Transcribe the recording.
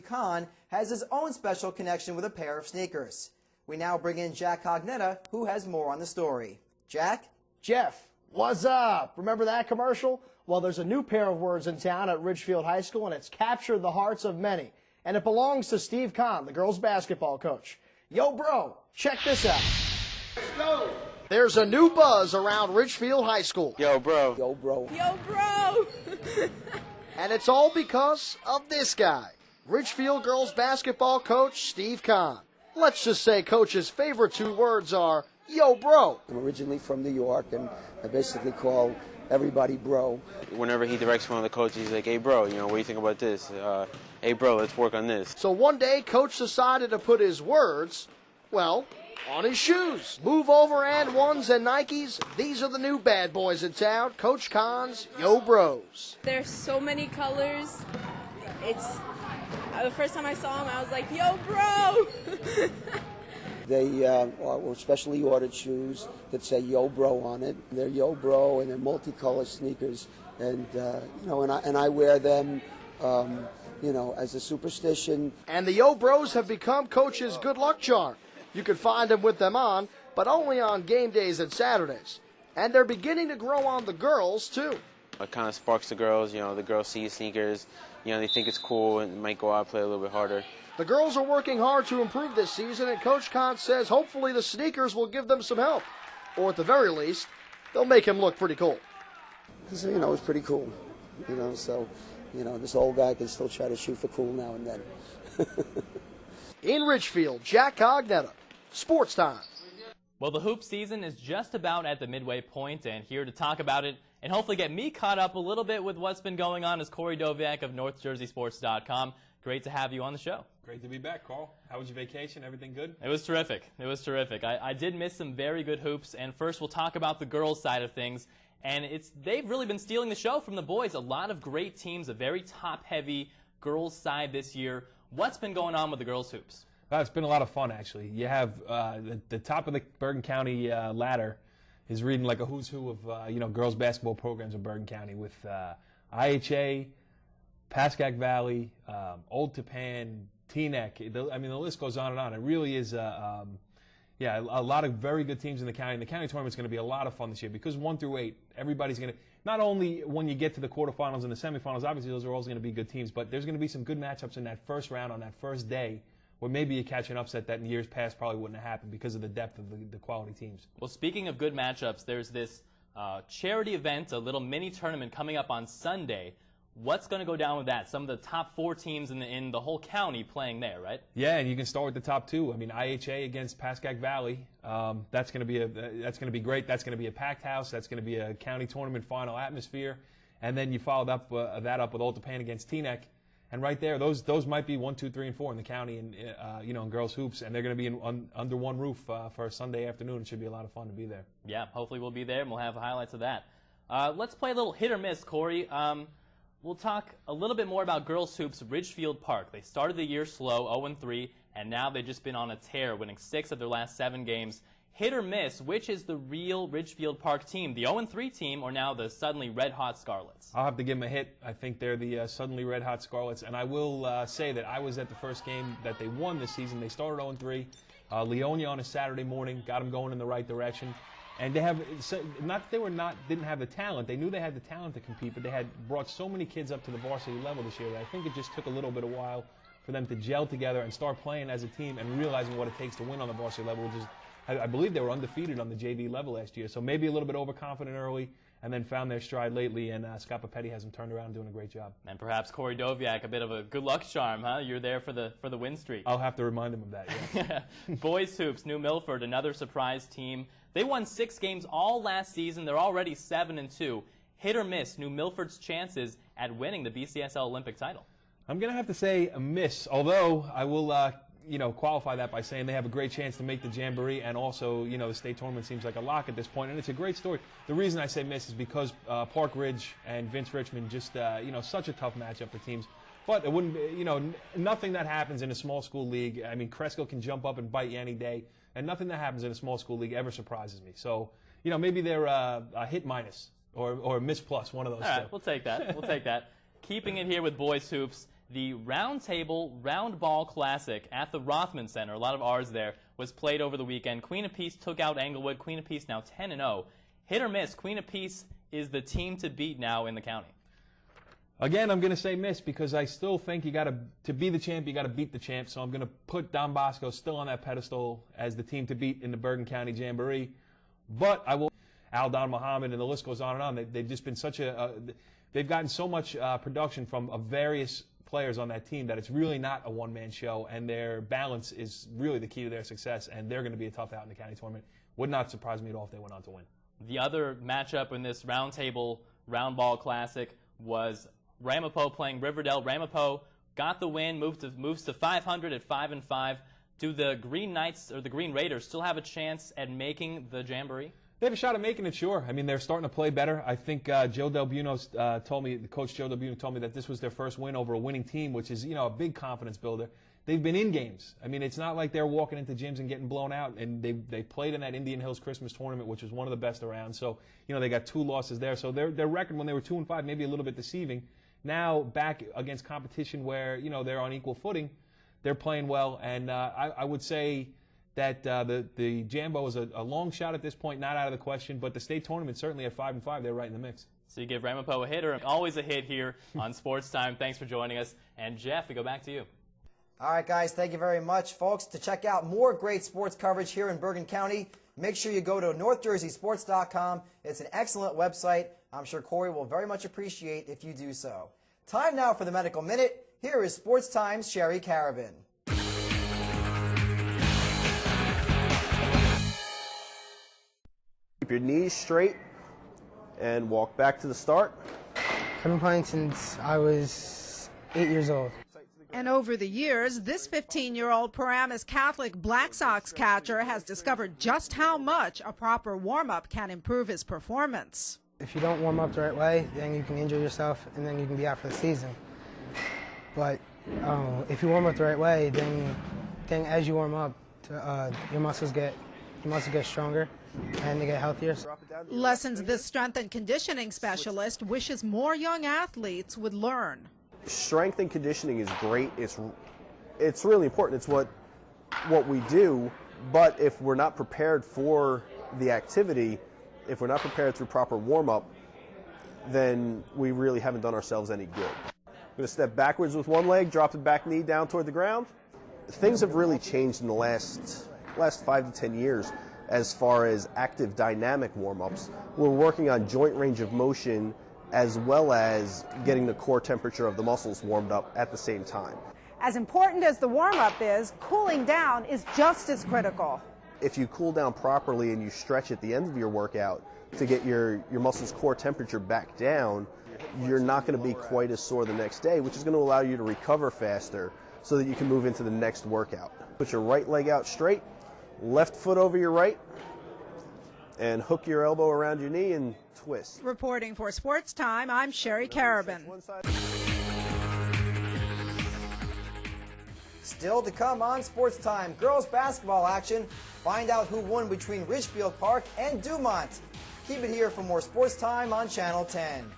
Khan has his own special connection with a pair of sneakers. We now bring in Jack Cognetta, who has more on the story. Jack? Jeff, what's up? Remember that commercial? Well, there's a new pair of words in town at Ridgefield High School, and it's captured the hearts of many. And it belongs to Steve Khan, the girls' basketball coach. Yo, bro, check this out. Let's go. There's a new buzz around Ridgefield High School. Yo, bro. Yo, bro. Yo, bro. And it's all because of this guy, Ridgefield girls' basketball coach Steve Khan. Let's just say Coach's favorite two words are, yo, bro. I'm originally from New York, and I basically call everybody bro. Whenever he directs one of the coaches, he's like, hey, bro, what do you think about this? Hey, bro, let's work on this. So one day, Coach decided to put his words, well, on his shoes. Move over and ones and Nikes. These are the new bad boys in town. Coach Khan's Yo Bros. There's so many colors. It's the first time I saw them, I was like, yo, bro. They are specially ordered shoes that say Yo Bro on it. They're Yo Bro, and they're multicolored sneakers. And, and I wear them, as a superstition. And the Yo Bros have become Coach's good luck charm. You can find him with them on, but only on game days and Saturdays. And they're beginning to grow on the girls, too. It kind of sparks the girls. The girls see sneakers. They think it's cool and might go out and play a little bit harder. The girls are working hard to improve this season, and Coach Khan says hopefully the sneakers will give them some help. Or at the very least, they'll make him look pretty cool. So, it's pretty cool. This old guy can still try to shoot for cool now and then. In Ridgefield, Jack Cognetta, Sports Time. Well, the hoop season is just about at the midway point, and here to talk about it and hopefully get me caught up a little bit with what's been going on is Corey Doviak of NorthJerseySports.com. Great to have you on the show. Great to be back, Carl. How was your vacation? Everything good? It was terrific. It was terrific. I did miss some very good hoops, and first we'll talk about the girls' side of things. And they've really been stealing the show from the boys. A lot of great teams, a very top-heavy girls' side this year. What's been going on with the girls' hoops? It's been a lot of fun, actually. You have the top of the Bergen County ladder is reading like a who's who of girls' basketball programs in Bergen County with IHA, Pascack Valley, Old Tappan, Teaneck. The list goes on and on. It really is a lot of very good teams in the county. And the county tournament's going to be a lot of fun this year because 1 through 8, everybody's going to, not only when you get to the quarterfinals and the semifinals, obviously those are always going to be good teams, but there's going to be some good matchups in that first round on that first day where maybe you catch an upset that in years past probably wouldn't have happened because of the depth of the quality teams. Well, speaking of good matchups, there's this charity event, a little mini tournament coming up on Sunday. What's going to go down with that? Some of the top 4 teams in the whole county playing there, right? Yeah, and you can start with the top 2. IHA against Pascack Valley. That's going to be great. That's going to be a packed house. That's going to be a county tournament final atmosphere. And then you followed up that up with Old Tappan against Teaneck. And right there, those might be 1, 2, 3, and 4 in the county, in girls hoops, and they're going to be under one roof for a Sunday afternoon. It should be a lot of fun to be there. Yeah, hopefully we'll be there and we'll have highlights of that. Let's play a little hit or miss, Corey. We'll talk a little bit more about girls hoops. Ridgefield Park. They started the year slow, 0-3, and now they've just been on a tear, winning 6 of their last 7 games. Hit or miss, which is the real Ridgefield Park team, the 0-3 team or now the suddenly red-hot Scarlets? I'll have to give them a hit. I think they're the suddenly red-hot Scarlets, and I will say that I was at the first game that they won this season. They started 0-3. Leonia on a Saturday morning got them going in the right direction. And they have, not that they didn't have the talent. They knew they had the talent to compete, but they had brought so many kids up to the varsity level this year that I think it just took a little bit of while for them to gel together and start playing as a team and realizing what it takes to win on the varsity level, which is, I believe they were undefeated on the JV level last year. So maybe a little bit overconfident early and then found their stride lately, and Scott Papetti has them turned around and doing a great job. And perhaps Corey Doviak, a bit of a good luck charm, huh? You're there for the win streak. I'll have to remind him of that, yeah. Boys hoops, New Milford, another surprise team. They won 6 games all last season. They're already 7-2. Hit or miss, New Milford's chances at winning the BCSL Olympic title? I'm going to have to say a miss, although I will qualify that by saying they have a great chance to make the Jamboree, and also, the state tournament seems like a lock at this point, and it's a great story. The reason I say miss is because Park Ridge and Vince Richmond just, such a tough matchup for teams. But it wouldn't be, nothing that happens in a small school league. Cresco can jump up and bite you any day, and nothing that happens in a small school league ever surprises me. So, maybe they're a hit minus or a miss plus, one of those. All right, we'll take that. We'll take that. Keeping it here with boys hoops, The Round Table Round Ball Classic at the Rothman Center, a lot of R's there, was played over the weekend. Queen of Peace took out Englewood. Queen of Peace now 10-0. Hit or miss, Queen of Peace is the team to beat now in the county. Again, I'm going to say miss because I still think to be the champ, you got to beat the champ. So I'm going to put Don Bosco still on that pedestal as the team to beat in the Bergen County Jamboree. But I will, Aldon Muhammad, and the list goes on and on. They've just been such they've gotten so much production from various players on that team that it's really not a one-man show, and their balance is really the key to their success, and they're going to be a tough out in the county tournament. Would not surprise me at all if they went on to win. The other matchup in this Round Table Round Ball Classic was Ramapo playing Riverdale. Ramapo got the win, moves to 500 at 5-5. Do the Green Knights or the Green Raiders still have a chance at making the Jamboree? They have a shot at making it, sure. I mean, they're starting to play better. I think Joe Del Buono told me, the coach Joe Del Buono told me that this was their first win over a winning team, which is, a big confidence builder. They've been in games. I mean, it's not like they're walking into gyms and getting blown out. And they played in that Indian Hills Christmas tournament, which was one of the best around. So, they got 2 losses there. So their record when they were 2-5, maybe a little bit deceiving. Now back against competition where, they're on equal footing, they're playing well. And I would say that the Jambo is a long shot at this point, not out of the question. But the state tournament, certainly at 5-5, they're right in the mix. So you give Ramapo a hitter. Always a hit here on Sports Time. Thanks for joining us. And Jeff, we go back to you. All right, guys, thank you very much. Folks, to check out more great sports coverage here in Bergen County, make sure you go to NorthJerseySports.com. It's an excellent website. I'm sure Corey will very much appreciate if you do so. Time now for the Medical Minute. Here is Sports Time's Sherry Carabin. Keep your knees straight and walk back to the start. I've been playing since I was 8 years old. And over the years, this 15-year-old Paramus Catholic Black Sox catcher has discovered just how much a proper warm-up can improve his performance. If you don't warm up the right way, then you can injure yourself and then you can be out for the season. But if you warm up the right way, then as you warm up, your muscles get stronger and they get healthier. Lessons this strength and conditioning specialist wishes more young athletes would learn. Strength and conditioning is great. It's really important. It's what we do. But if we're not prepared for the activity, if we're not prepared through proper warm-up, then we really haven't done ourselves any good. I'm going to step backwards with one leg, drop the back knee down toward the ground. Things have really changed in the last 5 to 10 years as far as active dynamic warm-ups. We're working on joint range of motion as well as getting the core temperature of the muscles warmed up at the same time. As important as the warm-up is, cooling down is just as critical. If you cool down properly and you stretch at the end of your workout to get your muscles' core temperature back down, you're not going to be quite as sore the next day, which is going to allow you to recover faster so that you can move into the next workout. Put your right leg out straight, left foot over your right, and hook your elbow around your knee and twist. Reporting for Sports Time, I'm Sherry Carabin. Still to come on Sports Time, girls basketball action. Find out who won between Ridgefield Park and Dumont. Keep it here for more Sports Time on Channel 10.